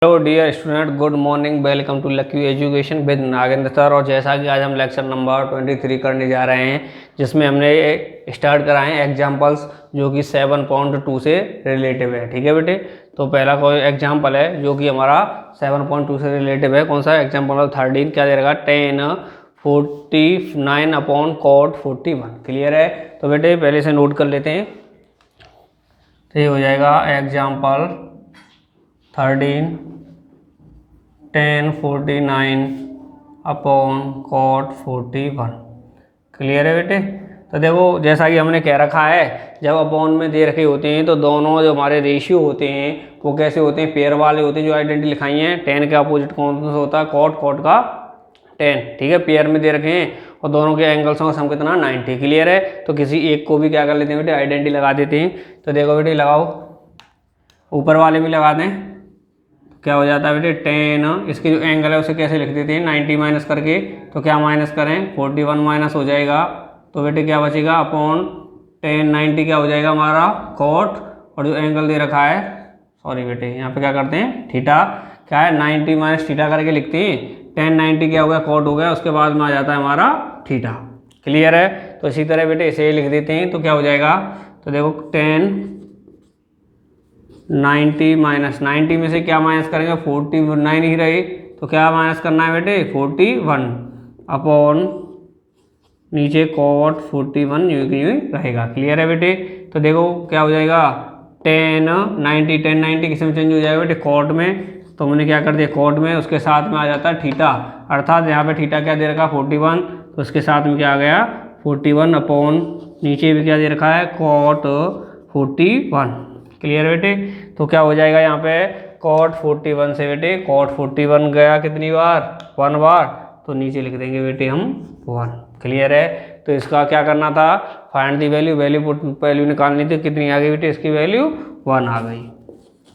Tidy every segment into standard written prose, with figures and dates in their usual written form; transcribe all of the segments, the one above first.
Hello dear student, good morning. Welcome to Lucky Education with Nagendra sir. और जैसा कि आज हम लेक्चर नंबर 23 करने जा रहे हैं, जिसमें हमने स्टार्ट कराए हैं एग्जाम्पल्स जो कि 7.2 से रिलेटिव है। ठीक है बेटे, तो पहला कोई एग्जाम्पल है जो कि हमारा 7.2 से रिलेटिव है। कौन सा एग्जाम्पल? 13 क्या दे रखा? 1049 अपॉन कॉट 41। क्लियर है? तो बेटे पहले से नोट कर लेते हैं। तो ये हो जाएगा एग्जाम्पल 13 1049 अपॉन कॉट 41। क्लियर है बेटे? तो देखो, जैसा कि हमने कह रखा है, जब अपॉन में दे रखे होते हैं तो दोनों जो हमारे रेशियो होते हैं वो कैसे होते हैं? पेयर वाले होते हैं। जो आइडेंटिटी लिखाई है, 10 के अपोजिट कौन सा होता है? कॉट। कॉट का 10। ठीक है, पेयर में दे रखे हैं और दोनों के एंगल्स का सम कितना? 90। क्लियर है? तो किसी एक को भी क्या कर लेते हैं बेटे? आइडेंटिटी लगा देते हैं। तो देखो बेटे, लगाओ, ऊपर वाले भी लगा दें। क्या हो जाता है बेटे? 10, इसके जो एंगल है उसे कैसे लिख देते हैं? 90 माइनस करके। तो क्या माइनस करें? 41 माइनस हो जाएगा। तो बेटे क्या बचेगा? अपॉन 10 90 क्या हो जाएगा हमारा? कॉट। और जो एंगल दे रखा है, सॉरी बेटे, यहाँ पे क्या करते हैं? थीटा। क्या है? 90 माइनस थीटा करके लिखते हैं। 10 90 क्या हो गया? कॉट हो गया। उसके बाद में आ जाता है हमारा थीटा। क्लियर है? तो इसी तरह बेटे इसे लिख देते हैं। तो क्या हो जाएगा? तो देखो 10 90 माइनस 90 में से क्या माइनस करेंगे? 49 ही रहे। तो क्या माइनस करना है बेटे? 41 अपॉन नीचे कॉट 41 यूं की यूं रहेगा। क्लियर है बेटे? तो देखो क्या हो जाएगा? 10 90 किस में चेंज हो जाएगा बेटे? कॉट में। तो हमने क्या कर दिया? कॉट में, उसके साथ में आ जाता है थीटा। अर्थात यहाँ पे थीटा क्या दे रखा? 41। तो उसके साथ में क्या आ गया? 41 अपॉन नीचे भी क्या दे रखा है? कॉट 41। क्लियर बेटे? तो क्या हो जाएगा यहाँ पे? कॉट 41 से बेटे कॉट 41 गया कितनी बार? 1 बार। तो नीचे लिख देंगे बेटे हम 1। क्लियर है? तो इसका क्या करना था? Find the value. वैल्यू निकालनी थी। कितनी आ गई बेटे? इसकी वैल्यू 1 आ गई।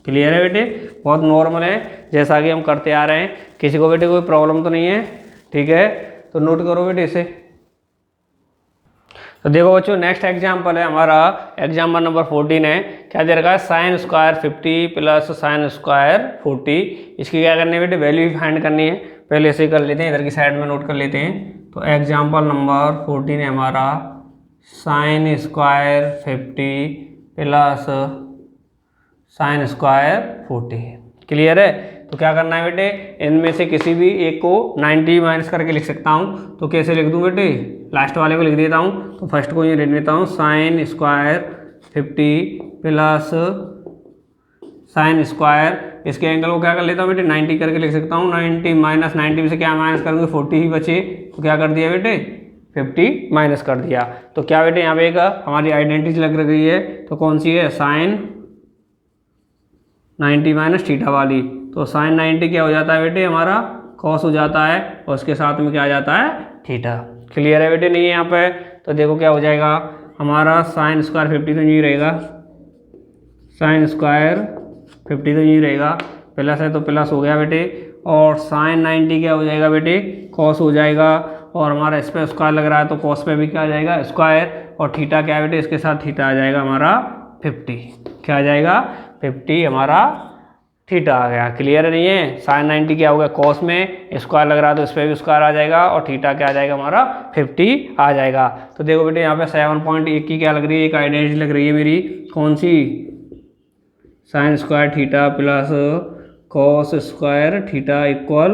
क्लियर है बेटे? बहुत नॉर्मल है, जैसा कि हम करते आ रहे हैं। किसी को बेटे कोई प्रॉब्लम तो नहीं है? ठीक है, तो नोट करो बेटे इसे। तो देखो बच्चों, नेक्स्ट एग्जाम्पल है हमारा एग्जाम्पल नंबर 14 है। क्या दे रखा है? Sine square 50 plus sine square 40। इसकी क्या करनी है बेटे? वैल्यू फाइंड करनी है। पहले इसे कर लेते हैं, इधर की साइड में नोट कर लेते हैं। तो एग्जाम्पल नंबर 14 है हमारा sine square 50 plus sine square 40। Clear है? तो क्या करना है बेटे? इनमें से किसी भी एक को 90 माइनस करके लिख सकता हूँ। तो कैसे लिख दूँ बेटे? लास्ट वाले को लिख देता हूँ। तो फर्स्ट को ये लिख देता हूँ, sine square 50 plus sine square. इसके एंगल को क्या कर लेता हूँ बेटे? 90 करके लिख सकता हूँ। 90 माइनस 90 में से क्या माइनस करूँगे? 40 ही बचे। तो क्या कर दिया बेटे? 50 माइनस कर दिया। तो क्या बेटे यहाँ पे एक हमारी आइडेंटिटी लग रही है। तो कौन सी है? साइन 90 माइनस थीटा वाली। तो साइन 90 क्या हो जाता है बेटे? हमारा कॉस हो जाता है। और उसके साथ में क्या आ जाता है? थीटा। क्लियर है बेटे? नहीं है यहाँ पे? तो देखो क्या हो जाएगा हमारा? साइन स्क्वायर 50 तो नहीं रहेगा, साइन स्क्वायर 50 तो नहीं रहेगा। प्लस है तो प्लस हो गया बेटे। और साइन 90 क्या हो जाएगा बेटे? कॉस हो जाएगा। और हमारा इस पर स्क्वायर लग रहा है तो कॉस पे भी क्या आ जाएगा? स्क्वायर। और थीटा क्या है बेटे? इसके साथ थीटा आ जाएगा हमारा 50। क्या आ जाएगा? 50 हमारा थीटा आ गया। क्लियर नहीं है? साइन 90 क्या हो गया? कॉस में स्क्वायर लग रहा है तो इस पर भी स्क्वायर आ जाएगा। और थीटा क्या आ जाएगा हमारा? 50 आ जाएगा। तो देखो बेटे यहाँ पे 7.1 की क्या लग रही है? एक आइडेंटिटी लग रही है मेरी। कौन सी? Sine square theta plus cos square theta equal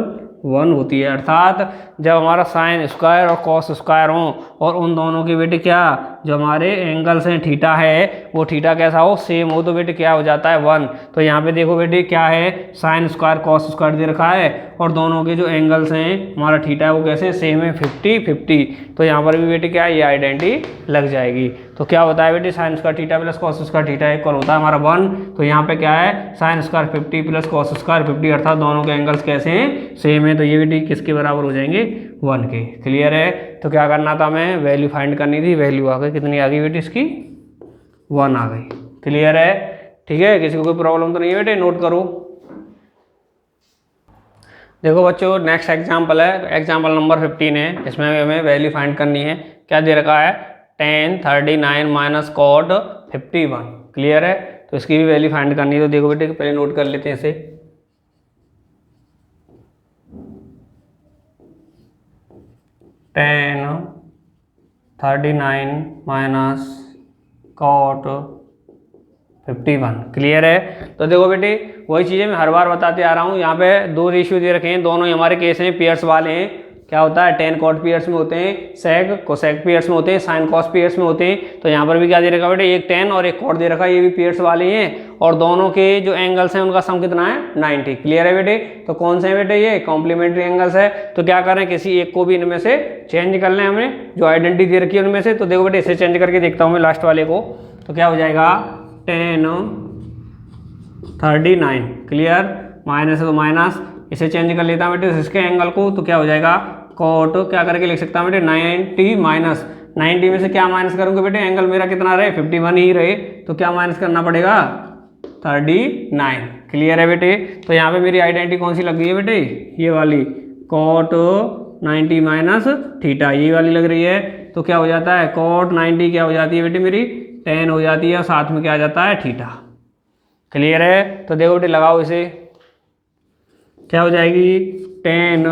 1 होती है। अर्थात जब हमारा साइन स्क्वायर और कॉस स्क्वायर हों और उन दोनों के बेटे क्या जो हमारे एंगल्स हैं थीटा है वो थीटा कैसा हो? सेम हो। तो बेटे क्या हो जाता है? 1। तो यहाँ पे देखो बेटे क्या है? साइन स्क्वायर कॉस स्क्वायर दे रखा है और दोनों के जो एंगल्स हैं हमारा थीटा है वो कैसे? सेम है, 50-50। तो यहाँ पर भी बेटे क्या है? ये आइडेंटिटी लग जाएगी। तो क्या होता है बेटे? Sign square theta plus cos square theta equal होता है हमारा 1। तो यहाँ पे क्या है? Sine square 50 plus cos square 50, अर्थात दोनों के एंगल्स कैसे हैं? सेम है। तो ये बेटे किसके बराबर हो जाएंगे? 1 के। क्लियर है? तो क्या करना था? हमें वैल्यू फाइंड करनी थी। वैल्यू आ गई, कितनी आ गई बेटे? इसकी 1 आ गई। क्लियर है? ठीक है, किसी को कोई प्रॉब्लम तो नहीं है बेटे? नोट करो। देखो बच्चों, नेक्स्ट एग्जाम्पल है एग्जाम्पल नंबर 15 है। इसमें हमें वैल्यू फाइंड करनी है। क्या दे रखा है? 1039 माइनस कॉट 51। क्लियर है? तो इसकी भी वैल्यू फाइंड करनी है। तो देखो बेटे पहले नोट कर लेते हैं इसे। tan 39 minus cot 51। क्लियर है। तो देखो बेटे वही चीज़ें मैं हर बार बताते आ रहा हूँ। यहाँ पे दो रेशियो दे रखे हैं, दोनों ही हमारे केस हैं पेयर्स वाले हैं। क्या होता है, tan cot पेयर्स में होते हैं, sec cosec पेयर्स में होते हैं, sin cos पेयर्स में होते हैं। तो यहाँ पर भी क्या दे रखा है बेटे, एक tan और एक cot दे रखा है, ये भी पेयर्स वाले हैं और दोनों के जो एंगल्स हैं उनका सम कितना है 90। क्लियर है बेटे। तो कौन से हैं बेटे, ये कॉम्प्लीमेंट्री एंगल्स है। तो क्या करें, किसी एक को भी इनमें से चेंज कर लें हमें, जो आइडेंटिटी दे रखी है उनमें से। तो देखो बेटे इसे चेंज करके देखता हूँ मैं लास्ट वाले को। तो क्या हो जाएगा tan 39। क्लियर, माइनस है तो माइनस, इसे चेंज कर लेता हूँ बेटे इसके एंगल को। तो क्या हो जाएगा cot, क्या करके लिख सकता हूँ बेटे 90 माइनस 90 में से क्या माइनस करूँगा बेटे, एंगल मेरा कितना रहे 51 ही रहे, तो क्या माइनस करना पड़ेगा 39। क्लियर है बेटे। तो यहाँ पे मेरी आइडेंटिटी कौन सी लग गई है बेटे, ये वाली cot 90 माइनस थीटा, ये वाली लग रही है। तो क्या हो जाता है cot 90 क्या हो जाती है बेटे मेरी tan हो जाती है और साथ में क्या आ जाता है थीटा। क्लियर है। तो देखो बेटे लगाओ इसे, क्या हो जाएगी tan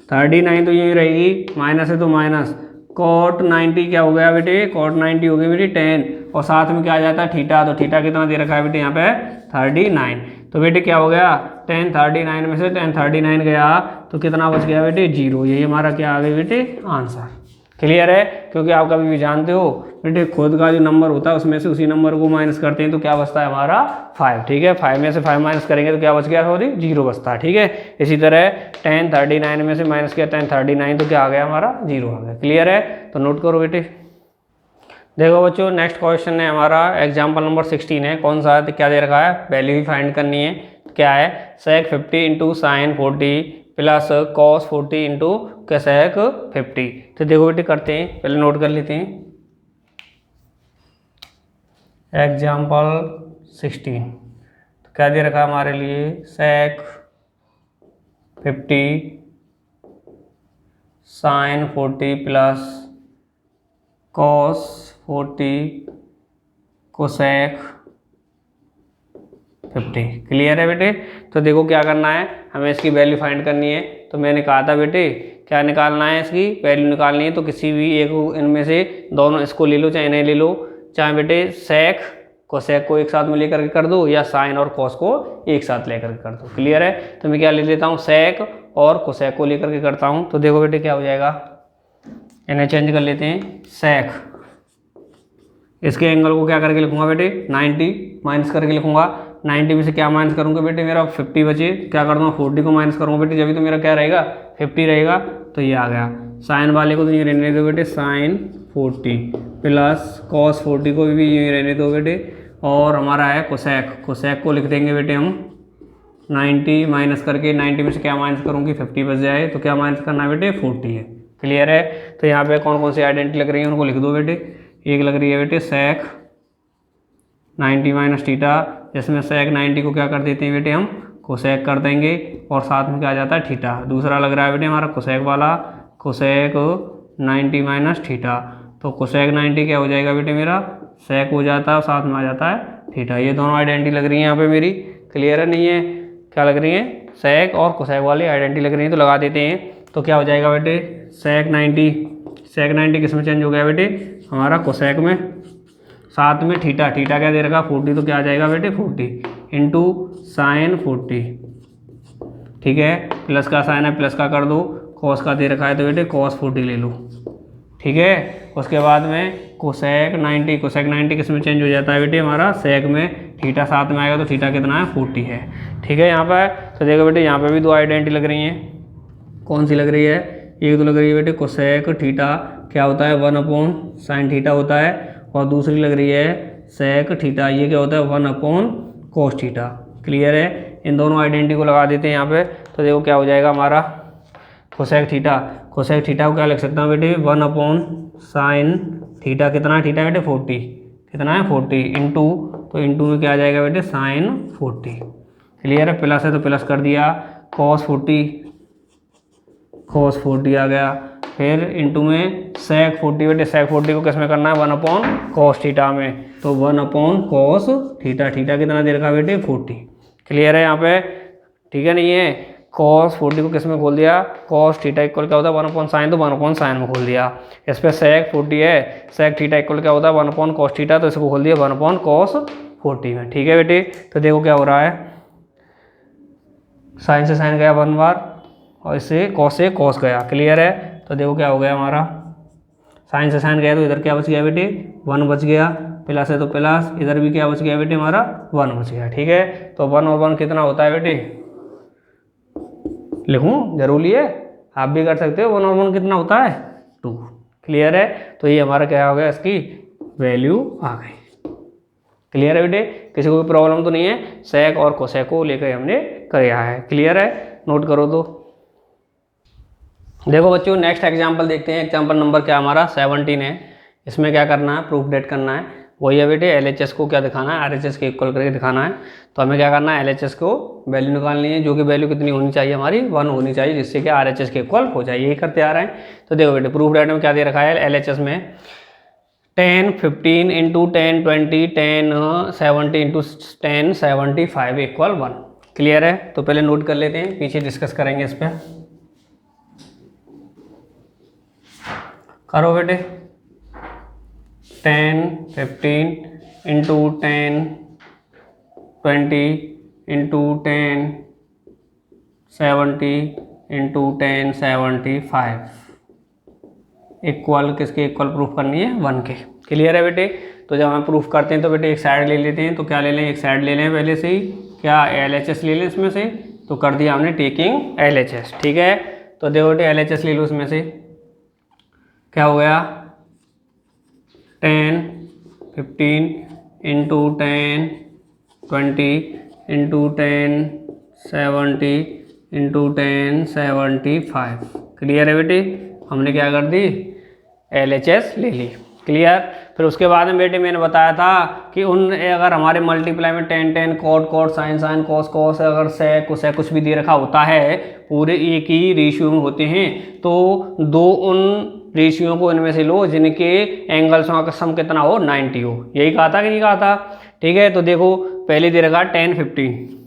39 तो यही रहेगी, माइनस है तो माइनस, cot 90 क्या हो गया बेटे, cot 90 हो गई मेरी tan और साथ में क्या आ जाता है थीटा। तो थीटा कितना दे रखा है बेटे यहाँ पे 39। तो बेटे क्या हो गया tan 39 में से tan 39 गया तो कितना बच गया बेटे 0। यही हमारा क्या आ गया बेटे आंसर। क्लियर है। क्योंकि आप कभी भी जानते हो बेटे खुद का जो नंबर होता है उसमें से उसी नंबर को माइनस करते हैं तो क्या बचता है हमारा 5। ठीक है, 5 में से 5 माइनस करेंगे तो क्या बच गया सॉरी 0 बचता है। ठीक है, इसी तरह tan 39 में से माइनस किया tan 39 तो क्या आ गया हमारा 0 आ गया। क्लियर है। तो नोट करो बेटे। देखो बच्चों नेक्स्ट क्वेश्चन है हमारा एग्जाम्पल नंबर 16 है। कौन सा है, क्या दे रखा है, वैल्यू ही फाइंड करनी है। क्या है, sec 50 into sine 40 plus cos 40 into sec 50। तो देखो बेटे करते हैं, पहले नोट कर लेते हैं। एग्जाम्पल 16 तो क्या दे रखा है हमारे लिए, sec 50 sine 40 plus cos 40 cosec 50। Clear है बेटे। तो देखो क्या करना है, हमें इसकी वैल्यू फाइंड करनी है। तो मैंने कहा था बेटे क्या निकालना है, इसकी वैल्यू निकालनी है। तो किसी भी एक इनमें से दोनों, इसको ले लो चाहे नहीं ले लो, चाहे बेटे sec cosec को एक साथ में लेकर के कर दो या साइन और cos को एक साथ लेकर के कर दो। क्लियर है। तो मैं क्या ले लेता हूँ sec और cosec को लेकर के करता हूँ। तो देखो बेटे क्या हो जाएगा, इन्हें चेंज कर लेते हैं। sec इसके एंगल को क्या करके लिखूंगा बेटे 90 माइनस करके लिखूंगा। 90 में से क्या माइनस करूंगा बेटे, मेरा 50 बचे, क्या कर दूंगा 40 को माइनस करूंगा बेटे, जब तो मेरा क्या रहेगा 50 रहेगा। तो ये आ गया। साइन वाले को तो ये रहने दो बेटे साइन 40 प्लस cos 40 को भी ये रहने दो बेटे। और हमारा है कोसेक को लिख देंगे बेटे हम 90 माइनस करके, 90 में से क्या माइनस करूँगी 50 बच जाए, तो क्या माइनस करना है बेटे 40 है। क्लियर है। तो यहाँ पे कौन कौन सी आइडेंटिटी लग रही है उनको लिख दो बेटे। एक लग रही है बेटे sec 90 माइनस थीटा, जिसमें sec 90 को क्या कर देते हैं बेटे हम कोसेक कर देंगे और साथ में क्या आ जाता है थीटा। दूसरा लग रहा है बेटे हमारा कोसेक वाला, कोसेक 90 माइनस थीटा। तो कोसेक 90 क्या हो जाएगा बेटे मेरा sec हो जाता है और साथ में आ जाता है थीटा। ये दोनों आइडेंटिटी लग रही है यहाँ पे मेरी। क्लियर है नहीं है, क्या लग रही है sec और कोसेक वाली आइडेंटिटी लग रही है। तो लगा देते हैं। तो क्या हो जाएगा बेटे sec 90 किस में चेंज हो गया बेटे हमारा कोसेक में, साथ में थीटा क्या दे रखा 40, तो क्या आ जाएगा बेटे 40 इंटू साइन 40। ठीक है, प्लस का साइन है प्लस का कर दो, कॉस का दे रखा है तो बेटे cos 40 ले लो। ठीक है, उसके बाद में कोसेक 90 किस में चेंज हो जाता है बेटे हमारा सेक में, थीटा साथ में आएगा तो थीटा कितना है 40 है। ठीक है, यहाँ पर तो देखो बेटे यहाँ पर भी दो आइडेंटिटी लग रही हैं। कौन सी लग रही है, एक तो लग रही है बेटे कोसेक थीटा क्या होता है 1/sin थीटा होता है, और दूसरी लग रही है सेक थीटा, ये क्या होता है 1/cos थीटा। क्लियर है। इन दोनों आइडेंटिटी को लगा देते हैं यहाँ पे। तो देखो क्या हो जाएगा हमारा कोसेक थीटा को क्या लिख सकता हूँ बेटे 1/sin थीटा, कितना है थीटा बेटे 40, कितना है 40 इंटू, तो इंटू में क्या आ जाएगा बेटे sin 40। क्लियर है, प्लस है तो प्लस कर दिया, cos 40 आ गया, फिर इंटू में sec 40 बेटे sec 40 को किस में करना है 1/cos थीटा में, तो 1/cos थीटा कितना दे रखा बेटे 40। क्लियर है यहाँ पे। ठीक है नहीं है, cos 40 को किस में खोल दिया, cos थीटा इक्वल क्या होता है 1/sin, तो 1/sin में खोल दिया। इस पर sec 40 है, sec थीटा इक्वल क्या होता है 1/cos थीटा, तो इसको खोल दिया 1/cos 40 में। ठीक है बेटे, तो देखो क्या हो रहा है, साइन से साइन गया 1 बार और इससे cos गया। क्लियर है, तो देखो क्या हो गया हमारा, साइन से साइन गया तो इधर क्या बच गया बेटे 1 बच गया, प्लस है तो प्लस, इधर भी क्या बच गया बेटे हमारा 1 बच गया। ठीक है, तो 1 और 1 कितना होता है बेटे, लिखूं जरूरी है, आप भी कर सकते हो। 1 और 1 कितना होता है 2। क्लियर है, तो ये हमारा क्या हो गया, इसकी वैल्यू आ गई। क्लियर है बेटे, किसी को भी प्रॉब्लम तो नहीं है, सेक और कोसेक को लेकर हमने किया है। क्लियर है, नोट करो। तो देखो बच्चों नेक्स्ट एग्जाम्पल देखते हैं। एग्जाम्पल नंबर क्या हमारा 17 है। इसमें क्या करना है, प्रूफ डेट करना है। वही है बेटे, LHS को क्या दिखाना है, RHS के इक्वल करके दिखाना है। तो हमें क्या करना है, LHS को वैल्यू निकालनी है, जो कि वैल्यू कितनी होनी चाहिए हमारी 1 होनी चाहिए, जिससे कि RHS के इक्वल हो जाए। यही करते आ रहे हैं। तो देखो बेटे प्रूफ डेट में क्या दे रखा है, LHS में 10 15 इंटू 10 20 10 70 इंटू 10 75 इक्वल 1। क्लियर है, तो पहले नोट कर लेते हैं, पीछे डिस्कस करेंगे इस पर। करो बेटे, 10 15 इंटू 10 20 इंटू 10 70 इंटू 10 75 इक्वल किसके इक्वल प्रूफ करनी है 1 के। क्लियर है बेटे, तो जब हम प्रूफ करते हैं तो बेटे एक साइड ले लेते हैं। तो क्या ले लें, एक साइड ले लें पहले से ही, क्या LHS ले लें इसमें से। तो कर दिया हमने टेकिंग LHS। ठीक है, तो देखो बेटे LHS ले लो इसमें से, क्या हो गया 10 15 इंटू 10 20 इंटू 10 70 इंटू 10 75। क्लियर है बेटे, हमने क्या कर दी LHS ले ली। क्लियर, फिर उसके बाद में बेटे मैंने बताया था कि उन अगर हमारे मल्टीप्लाई में 10 10 cot cot sine sine cos cos अगर सेक कोसेक कुछ भी दे रखा होता है, पूरे एक ही रेशियो में होते हैं, तो दो उन रेशियो को इनमें से लो जिनके एंगल्सों का सम कितना हो 90 हो। यही कहा था कि नहीं कहा था। ठीक है, तो देखो पहले दे रखा 10 15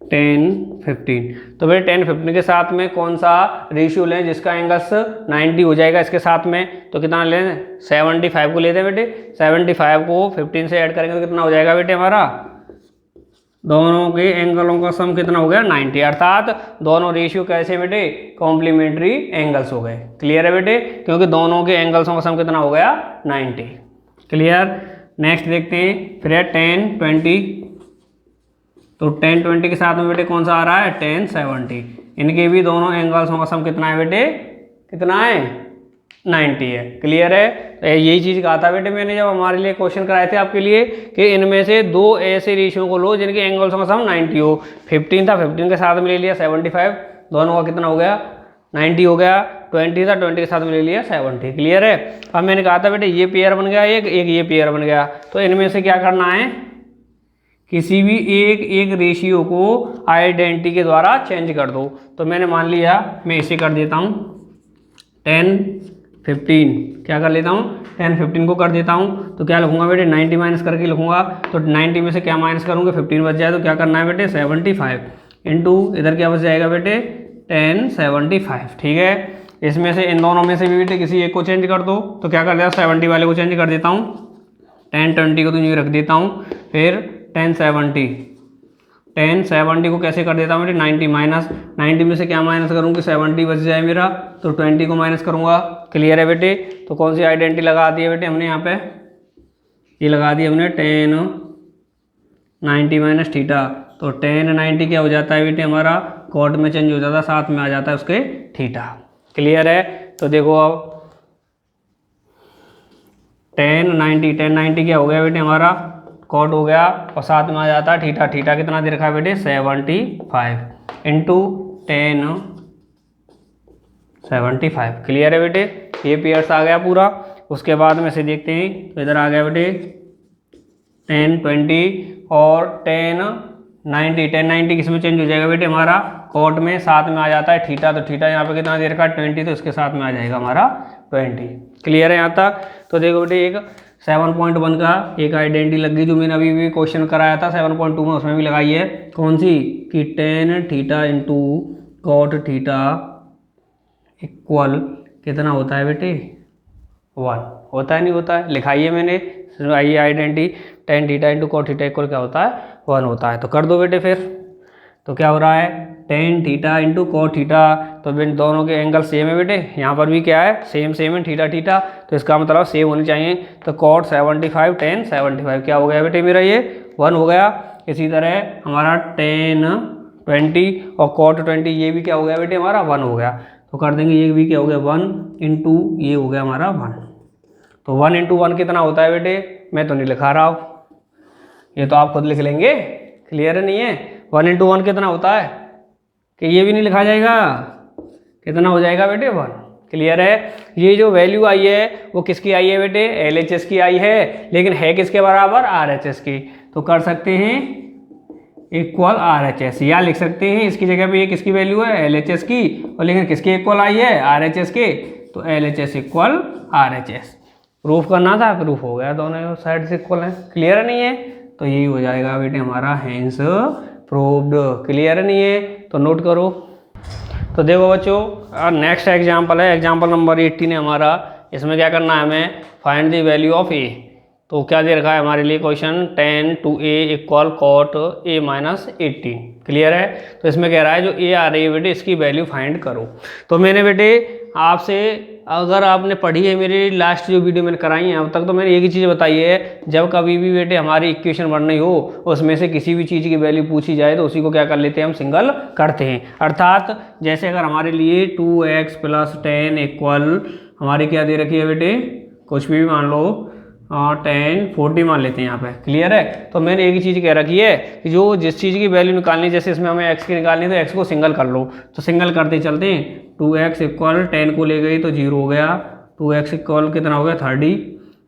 10 15, तो बेटे 10 15 के साथ में कौन सा रेशियो लें जिसका एंगल्स 90 हो जाएगा इसके साथ में, तो कितना लें 75 को लेते हैं बेटे। 75 को 15 से ऐड करेंगे तो कितना हो जाएगा बेटे हमारा, दोनों के एंगलों का सम कितना हो गया 90, अर्थात दोनों रेशियो कैसे बेटे कॉम्प्लीमेंट्री एंगल्स हो गए। क्लियर है बेटे, क्योंकि दोनों के एंगल्सों का सम कितना हो गया 90। क्लियर, नेक्स्ट देखते हैं फिर है 10 20, तो 10 20 के साथ में बेटे कौन सा आ रहा है 10 70, इनके भी दोनों एंगल्सों का सम कितना है बेटे, कितना है 90 है। क्लियर है, तो यही चीज़ कहा था बेटे मैंने जब हमारे लिए क्वेश्चन कराए थे आपके लिए कि इनमें से दो ऐसे रेशियो को लो जिनके एंगल्सों का सम 90 हो। 15 था, 15 के साथ में ले लिया 75, दोनों का कितना हो गया 90 हो गया। 20 था, 20 के साथ में ले लिया 70। क्लियर है, अब मैंने कहा था बेटे ये पेयर बन गया, एक ये पेयर बन गया, तो इनमें से क्या करना है, किसी भी एक रेशियो को आइडेंटिटी के द्वारा चेंज कर दो। तो मैंने मान लिया मैं इसे कर देता हूँ 10 15, क्या कर लेता हूँ 10 15 को कर देता हूँ, तो क्या लिखूंगा बेटे 90 माइनस करके लिखूंगा। तो 90 में से क्या माइनस करूँगा 15 बच जाए, तो क्या करना है बेटे 75 इंटू इधर क्या बच जाएगा बेटे 10 75। ठीक है, इसमें से इन दोनों में से भी बेटे किसी एक को चेंज कर दो, तो क्या कर देता 70 वाले को चेंज कर देता हूँ, 10 20 को तो यूँ रख देता हूँ, फिर 10 70 को कैसे कर देता हूँ बेटे 90 माइनस, 90 में से क्या माइनस करूँगी 70 बच जाए मेरा, तो 20 को माइनस करूँगा। क्लियर है बेटे, तो कौन सी आइडेंटिटी लगा दी है बेटे हमने यहाँ पे, ये लगा दी हमने 10 90 माइनस थीटा, तो 10 90 क्या हो जाता है बेटे हमारा कॉट में चेंज हो जाता है, साथ में आ जाता है उसके थीटा। क्लियर है, तो देखो अब 10 90 क्या हो गया बेटे हमारा कॉट हो गया, और साथ में आ जाता है थीटा। थीटा कितना दे रखा है बेटे 75 इंटू 10 75। क्लियर है बेटे, ये पेयर्स आ गया पूरा। उसके बाद में से देखते हैं, तो इधर आ गया बेटे 10 20 और 10 90, 10 90 किस में चेंज हो जाएगा बेटे हमारा कॉट में, साथ में आ जाता है थीटा, तो थीटा यहाँ पे कितना दे रखा है 20, तो इसके साथ में आ जाएगा हमारा 20। क्लियर है यहाँ तक, तो देखो बेटे एक 7.1 का एक आइडेंटिटी लग गई जो मैंने अभी भी क्वेश्चन कराया था 7.2 में, उसमें भी लगाई है। कौन सी कि tan theta into cot theta equal कितना होता है बेटे 1 होता है, नहीं होता है, लिखाइए मैंने। आइए identity tan theta into cot theta equal क्या होता है 1 होता है। तो कर दो बेटे फिर। तो क्या हो रहा है tan theta into cot theta, तो दोनों के एंगल सेम है बेटे, यहाँ पर भी क्या है सेम है थीटा थीटा, तो इसका मतलब सेम होनी चाहिए। तो कॉट 75 टेन 75 क्या हो गया बेटे मेरा ये 1 हो गया। इसी तरह हमारा टेन 20 और कॉट 20 ये भी क्या हो गया बेटे हमारा 1 हो गया। तो कर देंगे ये भी क्या हो गया 1 इंटू ये हो गया हमारा 1। तो 1 इंटू 1 कितना होता है बेटे, मैं तो नहीं लिखा रहा हूँ, ये तो आप खुद लिख लेंगे। क्लियर नहीं है 1 इंटू 1 कितना होता है कि ये भी नहीं लिखा जाएगा, कितना हो जाएगा बेटे 1। क्लियर है। ये जो वैल्यू आई है वो किसकी आई है बेटे LHS की आई है, लेकिन है किसके बराबर RHS की। तो कर सकते हैं इक्वल RHS, या लिख सकते हैं इसकी जगह पे ये किसकी वैल्यू है LHS की, और लेकिन किसके इक्वल आई है RHS के, तो LHS इक्वल RHS। प्रूफ करना था, प्रूफ हो गया, दोनों साइड से इक्वल है। क्लियर नहीं है, तो यही हो जाएगा बेटे हमारा हैंस प्रूव्ड। क्लियर नहीं है तो नोट करो। तो देखो बच्चों नेक्स्ट एग्जांपल है, एग्जांपल नंबर 18 है हमारा। इसमें क्या करना है हमें, find the value of A. तो क्या दे रखा है हमारे लिए question 10 to a equal cot a minus 18। Clear है। तो इसमें कह रहा है जो a आ रही है बेटे इसकी वैल्यू फाइंड करो। तो मैंने बेटे आपसे, अगर आपने पढ़ी है मेरी लास्ट जो वीडियो मैंने कराई है अब तक, तो मैंने एक ही चीज़ बताई है, जब कभी भी बेटे हमारी इक्वेशन बननी हो उसमें से किसी भी चीज़ की वैल्यू पूछी जाए तो उसी को क्या कर लेते हैं हम सिंगल करते हैं। अर्थात जैसे अगर हमारे लिए 2x + 10 इक्वल हमारी क्या दे रखी है बेटे, कुछ भी मान लो 10 40 मान लेते हैं यहाँ पे। क्लियर है। तो मैंने एक ही चीज़ कह रखी है कि जो जिस चीज़ की वैल्यू निकालनी, जैसे इसमें हमें x की निकालनी है तो x को सिंगल कर लो। तो सिंगल करते चलते हैं, 2x इक्वल 10 को ले गई तो 0 हो गया, 2x इक्वल कितना हो गया 30,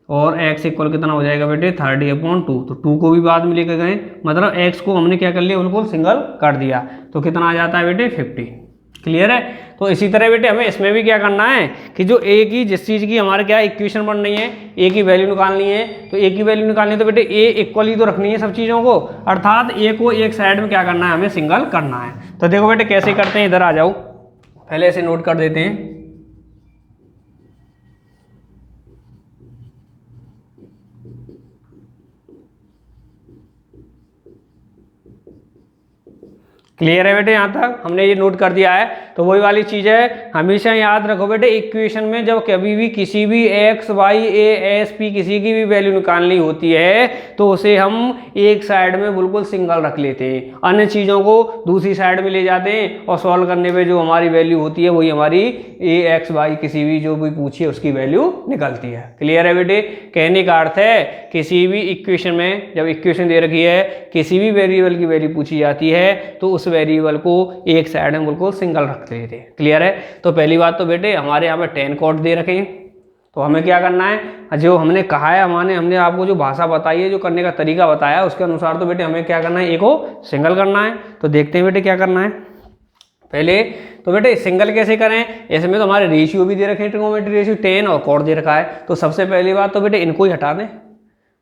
और x इक्वल कितना हो जाएगा बेटे 30/2। तो 2 को भी बाद में लेकर गए, मतलब x को हमने क्या कर लिया बिल्कुल सिंगल कर दिया। तो कितना आ जाता है बेटे 50। क्लियर है। तो इसी तरह बेटे हमें इसमें भी क्या करना है कि जो a की जिस चीज़ की हमारे क्या इक्वेशन बन रही है, a की वैल्यू निकालनी है, तो a की वैल्यू निकालनी है तो बेटे a इक्वल ही तो रखनी है सब चीज़ों को, अर्थात a को एक साइड में क्या करना है हमें सिंगल करना है। तो देखो बेटे कैसे करते हैं, इधर आ जाओ, पहले ऐसे नोट कर देते हैं। क्लियर है बेटे, यहाँ तक हमने ये नोट कर दिया है। तो वही वाली चीज़ है, हमेशा याद रखो बेटे इक्वेशन में जब कभी भी किसी भी x y a s p किसी की भी वैल्यू निकालनी होती है तो उसे हम एक साइड में बिल्कुल सिंगल रख लेते हैं, अन्य चीज़ों को दूसरी साइड में ले जाते हैं और सॉल्व करने पे जो हमारी वैल्यू होती है वही हमारी a x y किसी भी जो भी पूछी है उसकी वैल्यू निकलती है। क्लियर है बेटे। कहने का अर्थ है किसी भी इक्वेशन में जब इक्वेशन दे रखी है किसी भी वेरिएबल की वैल्यू पूछी जाती है तो उस वेरिएबल को एक साइड में बिल्कुल सिंगल रख लेते हैं। क्लियर है। तो पहली बात तो बेटे हमारे यहाँ पे 10 कॉट दे रखे हैं, तो हमें क्या करना है, जो हमने कहा है हमने आपको जो भाषा बताई है, जो करने का तरीका बताया उसके अनुसार तो बेटे हमें क्या करना है, एक को सिंगल करना है। तो देखते हैं बेटे क्या करना है। पहले तो बेटे सिंगल कैसे करें, इसमें तो हमारे रेशियो भी दे रखे हैं, ट्रिगोनोमेट्री रेशियो 10 और कॉट दे रखा है। तो सबसे पहली बात तो बेटे इनको ही हटा दें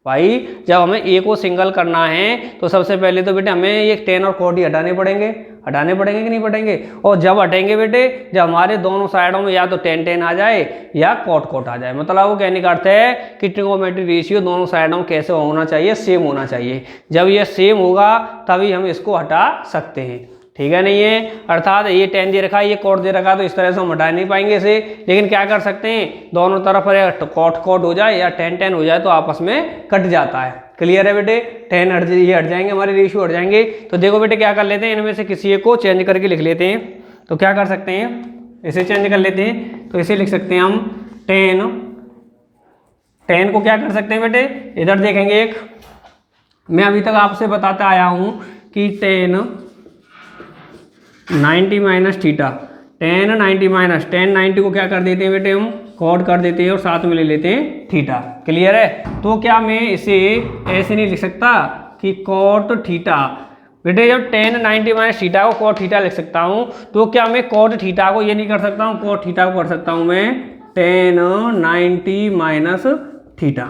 भाई। जब हमें ए को सिंगल करना है तो सबसे पहले तो बेटे हमें ये 10 और कॉट ही हटाने पड़ेंगे कि नहीं पड़ेंगे। और जब हटेंगे बेटे जब हमारे दोनों साइडों में या तो 10 आ जाए या कॉट आ जाए। मतलब वो कहने का अर्थ है कि ट्रिगोनोमेट्री रेशियो दोनों साइडों में कैसे होना चाहिए, सेम होना चाहिए। जब ये सेम होगा तभी हम इसको हटा सकते हैं। ठीक है नहीं है। अर्थात ये 10 दे रखा है, ये कॉट दे रखा है, तो इस तरह से हम हटा नहीं पाएंगे इसे। लेकिन क्या कर सकते हैं, दोनों तरफ कॉट हो जाए या 10 हो जाए तो आपस में कट जाता है। क्लियर है बेटे। 10 ये हट जाएंगे, हमारे रेशियो हट जाएंगे। तो देखो बेटे क्या कर लेते हैं, इनमें से किसी एक को चेंज करके लिख लेते हैं। तो क्या कर सकते हैं, इसे चेंज कर लेते हैं। तो इसे लिख सकते हैं हम 10 को क्या कर सकते हैं बेटे, इधर देखेंगे एक, मैं अभी तक आपसे बताता आया हूँ कि 10 90 माइनस थीटा, 10 90 माइनस 10 90 को क्या कर देते हैं बेटे हम कॉट कर देते हैं और साथ में ले लेते हैं थीटा। क्लियर है। तो क्या मैं इसे ऐसे नहीं लिख सकता कि कॉट थीटा, बेटे जब 10 90 माइनस थीटा को कॉट थीटा लिख सकता हूँ तो क्या मैं कॉट थीटा को ये नहीं कर सकता हूँ, कॉट थीटा को कर सकता हूँ मैं 10 90 माइनस थीटा।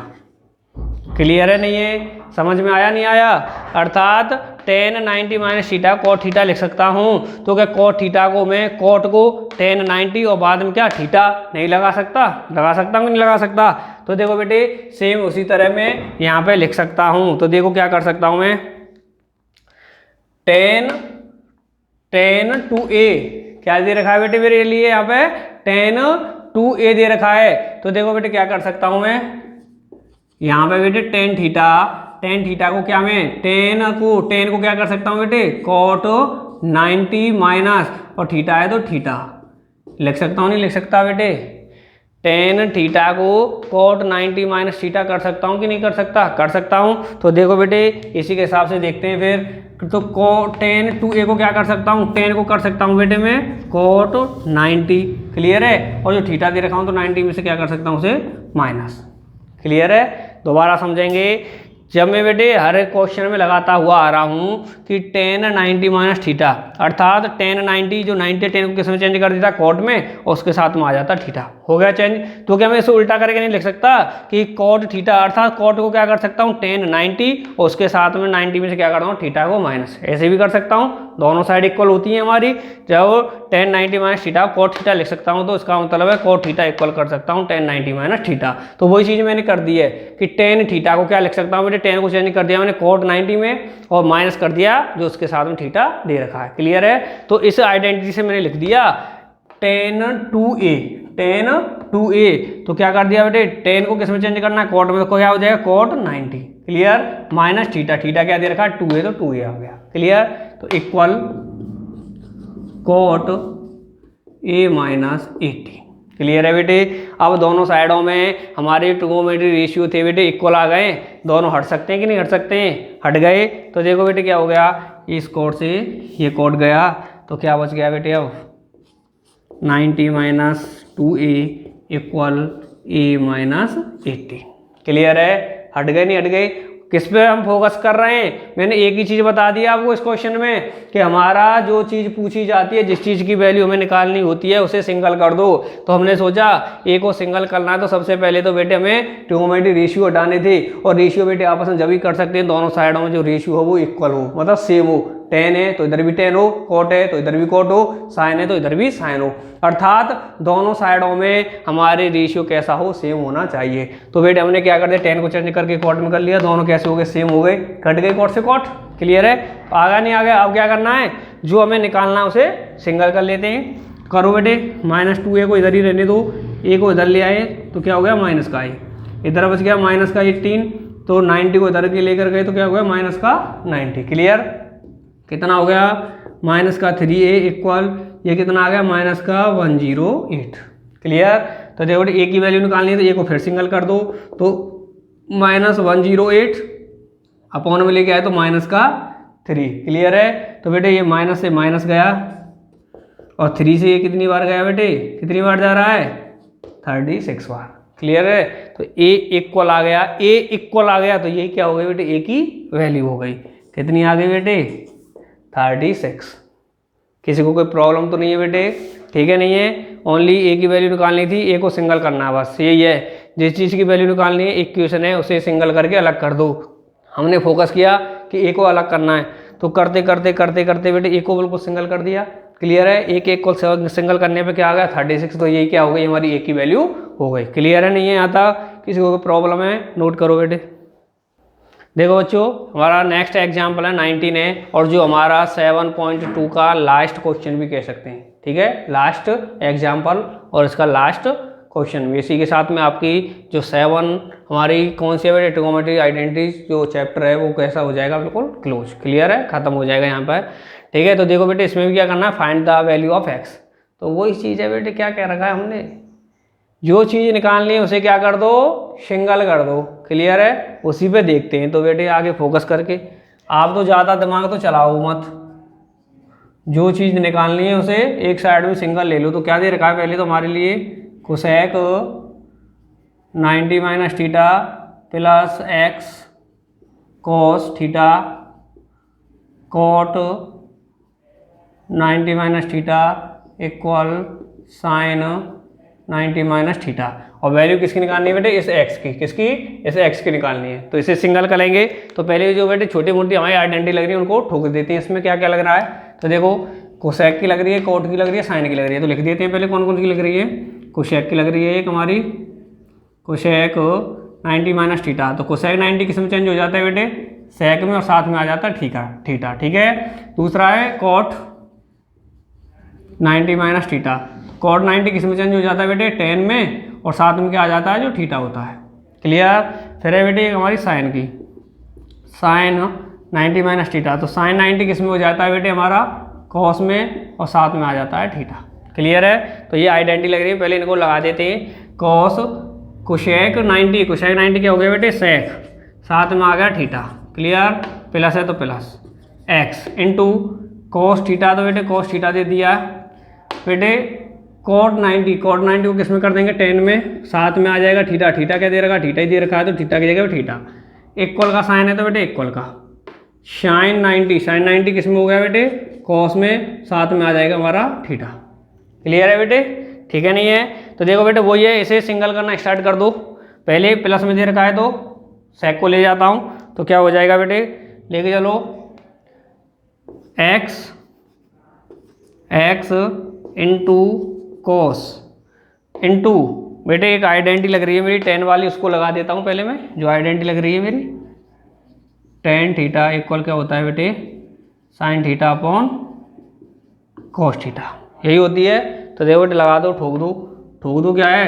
क्लियर है नहीं है? समझ में आया नहीं आया? अर्थात tan 90 minus theta cot theta लिख सकता हूँ। तो क्या कॉट थीटा को मैं कॉट को टेन 90 और बाद में क्या थीटा नहीं लगा सकता? लगा सकता हूँ नहीं लगा सकता? तो देखो बेटे सेम उसी तरह मैं यहाँ पे लिख सकता हूँ। तो देखो क्या कर सकता हूँ मैं, टेन टू ए क्या दे रखा है बेटे मेरे लिए यहाँ पे? टेन टू ए दे रखा है। तो देखो बेटे क्या कर सकता हूँ मैं यहाँ पे बेटे टेन थीटा को क्या मैं टेन को क्या कर सकता हूँ बेटे? कॉट 90 माइनस और थीटा है तो थीटा लिख सकता हूँ नहीं लिख सकता बेटे? टेन थीटा को कॉट 90 माइनस थीटा कर सकता हूँ कि नहीं कर सकता? कर सकता हूँ। तो देखो बेटे इसी के हिसाब से देखते हैं फिर। तो टेन टू ए को क्या कर सकता हूँ? टेन को कर सकता हूँ बेटे मैं कॉट 90। क्लियर है? और जो थीटा दे रखा हूँ तो 90 में से क्या कर सकता हूँ उसे माइनस। क्लियर है? दोबारा समझेंगे। जब मैं बेटे हर एक क्वेश्चन में लगाता हुआ आ रहा हूँ कि टेन 90 माइनस थीटा, अर्थात टेन 90 जो 90 10 को किस में चेंज कर देता कॉट में और उसके साथ में आ जाता थीटा। हो गया चेंज। तो क्या मैं इसे उल्टा करके नहीं लिख सकता कि कॉट थीटा, अर्थात कॉट को क्या कर सकता हूँ टेन 90 और उसके साथ में 90 में से क्या करता हूँ थीटा को माइनस। ऐसे भी कर सकता हूँ, दोनों साइड इक्वल होती है हमारी। जब tan 90 minus theta cot theta लिख सकता हूँ तो इसका मतलब है कॉट थीटा इक्वल कर सकता हूँ टेन 90 माइनस थीटा। तो वही चीज़ मैंने कर दी है कि टेन थीटा को क्या लिख सकता हूँ बेटे? टेन को चेंज कर दिया मैंने कॉट 90 में और माइनस कर दिया जो उसके साथ में थीटा दे रखा है। क्लियर है? तो इस आइडेंटिटी से मैंने लिख दिया टेन टू ए। तो क्या कर दिया बेटे? टेन को किस में चेंज करना है? कॉट में। तो क्या हो जाएगा? कॉट 90। क्लियर? माइनस थीटा क्या दे रखा है? 2a तो 2a आ गया। क्लियर? तो equal cot a minus 80। Clear है बेटे? अब दोनों साइडों में हमारे ट्रिगोनोमेट्री रेशियो थे बेटे इक्वल आ गए। दोनों हट सकते हैं कि नहीं हट सकते हैं? हट गए। तो देखो बेटे क्या हो गया, इस कोड से ये कोड गया तो क्या बच गया बेटे? अब 90 minus 2a equal a minus 80। Clear है? हट गए नहीं हट गए? किस पे हम फोकस कर रहे हैं? मैंने एक ही चीज़ बता दिया आपको इस क्वेश्चन में कि हमारा जो चीज़ पूछी जाती है, जिस चीज़ की वैल्यू हमें निकालनी होती है उसे सिंगल कर दो। तो हमने सोचा ए को सिंगल करना है तो सबसे पहले तो बेटे हमें ट्रिगोनोमेट्री रेशियो हटाने थे। और रेशियो बेटे आपस में जब भी कर सकते हैं दोनों साइडों में जो रेशियो हो वो इक्वल हो, मतलब सेम हो। टेन है तो इधर भी टेन हो, कॉट है तो इधर भी कॉट हो, साइन है तो इधर भी साइन हो, अर्थात दोनों साइडों में हमारे रेशियो कैसा हो? सेम होना चाहिए। तो बेटे हमने क्या कर दिया? टेन को चेंज करके कॉट में कर लिया, दोनों कैसे हो गए? सेम हो गए, कट गए कॉट से कॉट। क्लियर है? आगा नहीं आ गया? अब क्या करना है? जो हमें निकालना है उसे सिंगल कर लेते हैं। करो बेटे, माइनस 2a को इधर ही रहने दो, a को इधर ले आए तो क्या हो गया? माइनस का a, इधर बच गया माइनस का 18, तो 90 को इधर के लेकर गए तो क्या हो गया? माइनस का 90। क्लियर? कितना हो गया? माइनस का 3a इक्वल ये कितना आ गया? माइनस का 108। क्लियर? तो देखो ए की वैल्यू निकालनी है तो ए को फिर सिंगल कर दो, तो माइनस 108 अपॉन में लेके आए तो माइनस का 3। क्लियर है? तो बेटे ये माइनस से माइनस गया और 3 से ये कितनी बार गया बेटे? कितनी बार जा रहा है? 36 बार। क्लियर है? तो ए इक्वल आ गया, ए इक्वल आ गया तो ये क्या हो गई बेटे? ए की वैल्यू हो गई। कितनी आ गई बेटे? 36। किसी को कोई प्रॉब्लम तो नहीं है बेटे? ठीक है नहीं है? ओनली ए की वैल्यू निकालनी थी, ए को सिंगल करना है बस, यही है। जिस चीज़ की वैल्यू निकालनी है इक्वेशन है उसे सिंगल करके अलग कर दो। हमने फोकस किया कि ए को अलग करना है तो करते करते करते करते बेटे ए को बिल्कुल सिंगल कर दिया। क्लियर है? एक को सिंगल करने पे क्या आ गया? 36। तो यही क्या हो गई? हमारी ए की वैल्यू हो गई। क्लियर है नहीं है? आता किसी को कोई प्रॉब्लम है? नोट करो बेटे। देखो बच्चों हमारा नेक्स्ट एग्जाम्पल है 19 है और जो हमारा 7.2 का लास्ट क्वेश्चन भी कह सकते हैं। ठीक है? लास्ट एग्जाम्पल और इसका लास्ट क्वेश्चन भी इसी के साथ में आपकी जो 7 हमारी कौन सी है? ट्रिगोनोमेट्री आइडेंटिटीज जो चैप्टर है वो कैसा हो जाएगा? बिल्कुल क्लोज। क्लियर है? खत्म हो जाएगा यहाँ पर। ठीक है? तो देखो बेटे इसमें भी क्या करना है? Find the value of x. तो वही चीज़ है बेटे, क्या कह रखा है हमने? जो चीज़ निकालनी है उसे क्या कर दो? सिंगल कर दो। क्लियर है? उसी पे देखते हैं। तो बेटे आगे फोकस करके आप तो ज़्यादा दिमाग तो चलाओ मत, जो चीज़ निकालनी है उसे एक साइड में सिंगल ले लो। तो क्या दे रखा है पहले तो हमारे लिए? Cosec 90 minus theta plus x cos theta cot 90 minus theta equal sine 90 minus theta. और वैल्यू किसकी निकालनी है बेटे, इस एक्स की, किसकी, इस एक्स की निकालनी है। तो इसे सिंगल करेंगे तो पहले जो बेटे छोटी मोटी हमारी आइडेंटिटी लग रही है उनको ठोक देते हैं। इसमें क्या क्या लग रहा है, तो देखो कोसेक की लग रही है, कोट की लग रही है, साइन की लग रही है। तो लिख देते हैं पहले कौन कौन सी लग रही है। कोसेक की लग रही है एक हमारी, कोसेक 90 माइनस थीटा। तो कोसेक 90 किस में चेंज हो जाता है बेटे, सेक में, और साथ में आ जाता है थीटा। ठीक है। दूसरा है कॉट 90 माइनस थीटा। कॉट 90 किस में चेंज हो जाता है बेटे, टेन में, और साथ में क्या आ जाता है, जो थीटा होता है। क्लियर। फिर है बेटे हमारी साइन की, साइन 90 माइनस थीटा। तो साइन 90 किस में हो जाता है बेटे हमारा, कॉस में, और साथ में आ जाता है थीटा। क्लियर है। तो ये आइडेंटिटी लग रही है, पहले इनको लगा देते हैं। कॉस कोसेक 90, कोसेक 90 क्या हो गया बेटे, सेक, साथ में आ गया थीटा। क्लियर। प्लस है तो plus x into cos theta. तो बेटे कॉस थीटा दे दिया बेटे। कॉट 90, कॉट 90 को किस में कर देंगे, टेन में, साथ में आ जाएगा थीटा। थीटा क्या दे रखा, थीटा ही दे रखा है, तो थीटा की जगह थीटा। इक्वल का साइन है तो बेटे इक्वल का साइन 90, साइन 90 किस में हो गया बेटे, कॉस में, साथ में आ जाएगा हमारा थीटा। क्लियर है बेटे, ठीक है नहीं है। तो देखो बेटे वही है, इसे सिंगल करना स्टार्ट कर दो। पहले प्लस में दे रखा है तो सेक को ले जाता हूँ, तो क्या हो जाएगा बेटे, लेके चलो एक्स इंटू कॉस इंटू बेटे एक आइडेंटिटी लग रही है मेरी 10 वाली, उसको लगा देता हूँ पहले मैं। जो आइडेंटिटी लग रही है मेरी tan थीटा इक्वल क्या होता है बेटे, sign theta upon cos theta, यही होती है। तो देखो बेटे लगा दो, ठोक दो क्या है,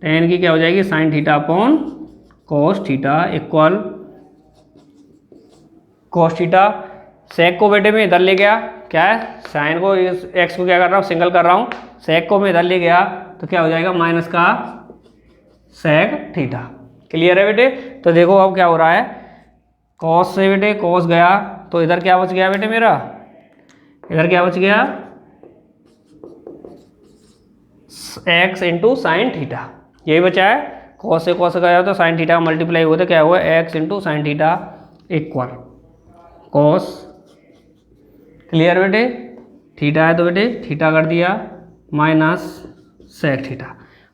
tan की क्या हो जाएगी, sine theta upon cos theta equal cos theta. Sec को बेटे मैं इधर ले गया, क्या है, साइन को, इस एक्स को क्या कर रहा हूँ, सिंगल कर रहा हूँ। सेक को मैं इधर ले गया तो क्या हो जाएगा, माइनस का सेक थीटा। क्लियर है बेटे। तो देखो अब क्या हो रहा है, कॉस से बेटे कॉस गया तो इधर क्या बच गया बेटे मेरा, इधर क्या बच गया, एक्स इंटू साइन थीटा, यही बचा है। कॉस से कॉस गया तो साइन थीटा मल्टीप्लाई हुआ तो क्या हुआ, x into sine theta equal cos. Clear बेटे, थीटा है तो बेटे थीटा कर दिया माइनस सेक थीटा।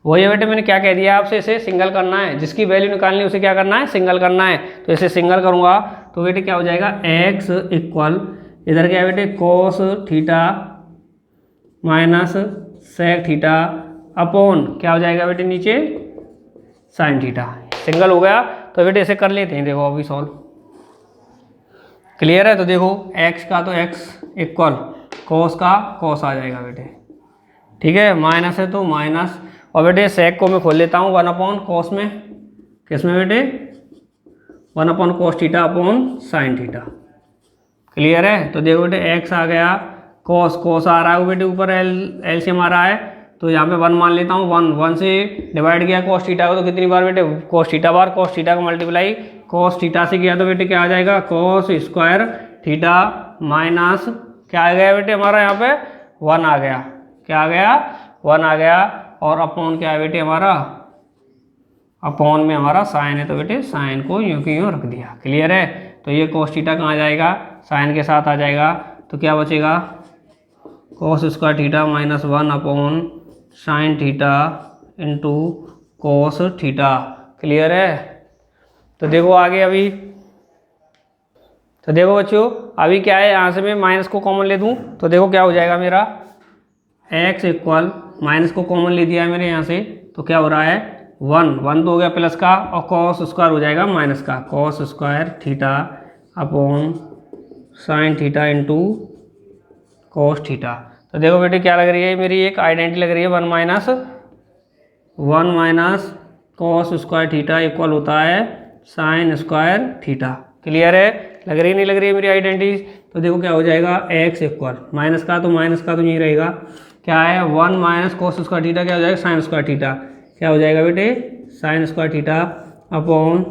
वही है बेटे, मैंने क्या कह दिया आपसे, इसे सिंगल करना है, जिसकी वैल्यू निकालनी है उसे क्या करना है, सिंगल करना है। तो इसे सिंगल करूंगा तो बेटे क्या हो जाएगा, एक्स इक्वल इधर क्या है बेटे, cos theta minus sec theta upon क्या हो जाएगा बेटे नीचे साइन थीटा। सिंगल हो गया तो बेटे इसे कर लेते हैं, देखो अभी सॉल्व। क्लियर है। तो देखो एक्स का तो एक्स इक्वल कोस का कोस आ जाएगा बेटे, ठीक है, माइनस है तो माइनस। और बेटे सेक को मैं खोल लेता हूँ 1 अपॉन कोस में, किस में बेटे 1 upon cos theta upon sine theta. Clear है। तो देखो बेटे एक्स आ गया, कोस आ रहा है बेटे, ऊपर एलसीएम आ रहा है तो यहाँ पे 1 मान लेता हूँ। 1 से डिवाइड किया कोस थीटा को तो कितनी बार बेटे, कोस थीटा बार, कोस थीटा का मल्टीप्लाई कोस थीटा से किया तो बेटे क्या आ जाएगा, कोस स्क्वायर थीटा माइनस क्या आ गया बेटे हमारा यहाँ पे 1 आ गया, क्या आ गया 1 आ गया। और अपॉन क्या है बेटे हमारा, अपॉन में हमारा साइन है तो बेटे साइन को यूँ की यूँ रख दिया। क्लियर है। तो ये कोस थीटा कहाँ जाएगा, साइन के साथ आ जाएगा तो क्या बचेगा, cos square theta minus 1 upon sine theta into cos theta. Clear है। तो देखो आगे अभी, तो देखो बच्चों अभी क्या है, यहाँ से मैं माइनस को कॉमन ले दूँ तो देखो क्या हो जाएगा मेरा, एक्स इक्वल माइनस को कॉमन ले दिया है मैंने यहाँ से तो क्या हो रहा है 1 तो हो गया प्लस का, और कॉस स्क्वायर हो जाएगा माइनस का, cos square theta upon sine theta into cos theta. तो देखो बेटे क्या लग रही है मेरी, एक आइडेंटिटी लग रही है 1 minus cos square theta equal होता है साइन स्क्वायर थीटा। क्लियर है। लग रही नहीं लग रही है मेरी आइडेंटिटी। तो देखो क्या हो जाएगा, एक्स इक्वल माइनस का तो नहीं रहेगा, क्या है 1 माइनस कॉस स्क्वायर थीटा क्या हो जाएगा, साइन स्क्वायर थीटा, क्या हो जाएगा बेटे sign square theta upon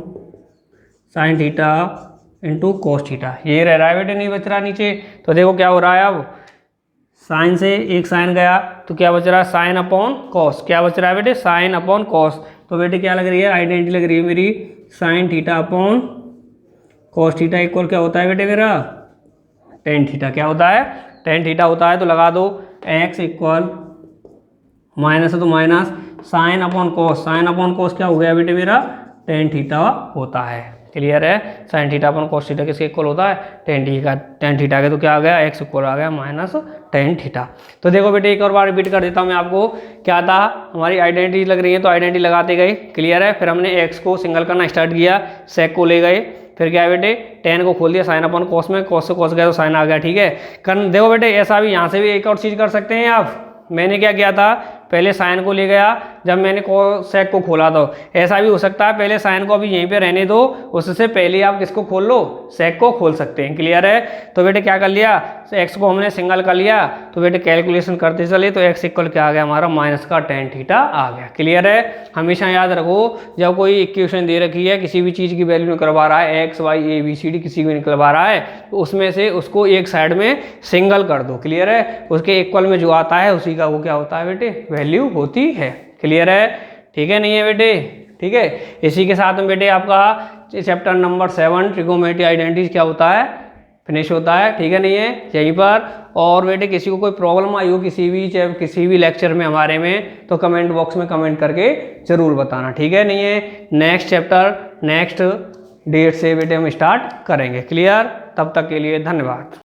sine theta into cos theta. ये रह रहा है बेटे, नहीं बच रहा नीचे। तो देखो क्या हो रहा है, अब साइन से एक साइन गया तो क्या बच रहा है, साइन अपॉन कॉस, क्या बच रहा है बेटे साइन अपॉन कॉस। तो बेटे क्या लग रही है, आइडेंटिटी लग रही है मेरी sign theta upon cos theta equal क्या होता है बेटे मेरा टेन थीटा। क्या होता है, टेन थीटा होता है। तो लगा दो एक्स इक्वल माइनस है तो माइनस, साइन अपॉन कोस, साइन अपॉन कोस क्या हो गया बेटे मेरा टेन थीटा होता है। क्लियर है, sign theta upon cos theta किसके इक्वल होता है टेन थीटा, टेन थीटा के तो क्या आ गया एक्स इक्वल आ गया माइनस टेन थीटा। तो देखो बेटे एक और बार रिपीट कर देता हूँ मैं आपको, क्या था हमारी आइडेंटिटी लग रही है तो आइडेंटिटी लगाते गए। क्लियर है, फिर हमने एक्स को सिंगल करना स्टार्ट किया, सेक को ले गए, फिर क्या है बेटे टेन को खोल दिया साइन अपॉन कोस में, कोस से कोस गया तो साइन आ गया। ठीक है, देखो बेटे ऐसा भी यहाँ से भी एक और चीज़ कर सकते हैं आप। मैंने क्या किया था पहले साइन को ले गया, जब मैंने सेक को खोला तो ऐसा भी हो सकता है पहले साइन को अभी यहीं पे रहने दो, उससे पहले आप किसको खोल लो सेक को खोल सकते हैं। क्लियर है, तो बेटे क्या कर लिया एक्स को हमने सिंगल कर लिया, तो बेटे कैलकुलेशन करते चले तो एक्स इक्वल क्या आ गया हमारा माइनस का टेन थीटा आ गया। क्लियर है, हमेशा याद रखो जब कोई इक्वेशन दे रखी है किसी भी चीज़ की वैल्यू निकलवा रहा है x y a b c d किसी भी निकलवा रहा है तो उसमें से उसको एक साइड में सिंगल कर दो। क्लियर है, उसके इक्वल में जो आता है उसी का वो क्या होता है बेटे वैल्यू होती है। क्लियर है, ठीक है नहीं है बेटे, ठीक है। इसी के साथ में बेटे आपका चैप्टर नंबर 7 ट्रिगोनोमेट्री आइडेंटिटीज क्या होता है फिनिश होता है। ठीक है नहीं है यहीं पर। और बेटे किसी को कोई प्रॉब्लम आई हो किसी भी लेक्चर में हमारे में तो कमेंट बॉक्स में कमेंट करके जरूर बताना। ठीक है नहीं है, नेक्स्ट चैप्टर नेक्स्ट डेट से बेटे हम स्टार्ट करेंगे। क्लियर, तब तक के लिए धन्यवाद।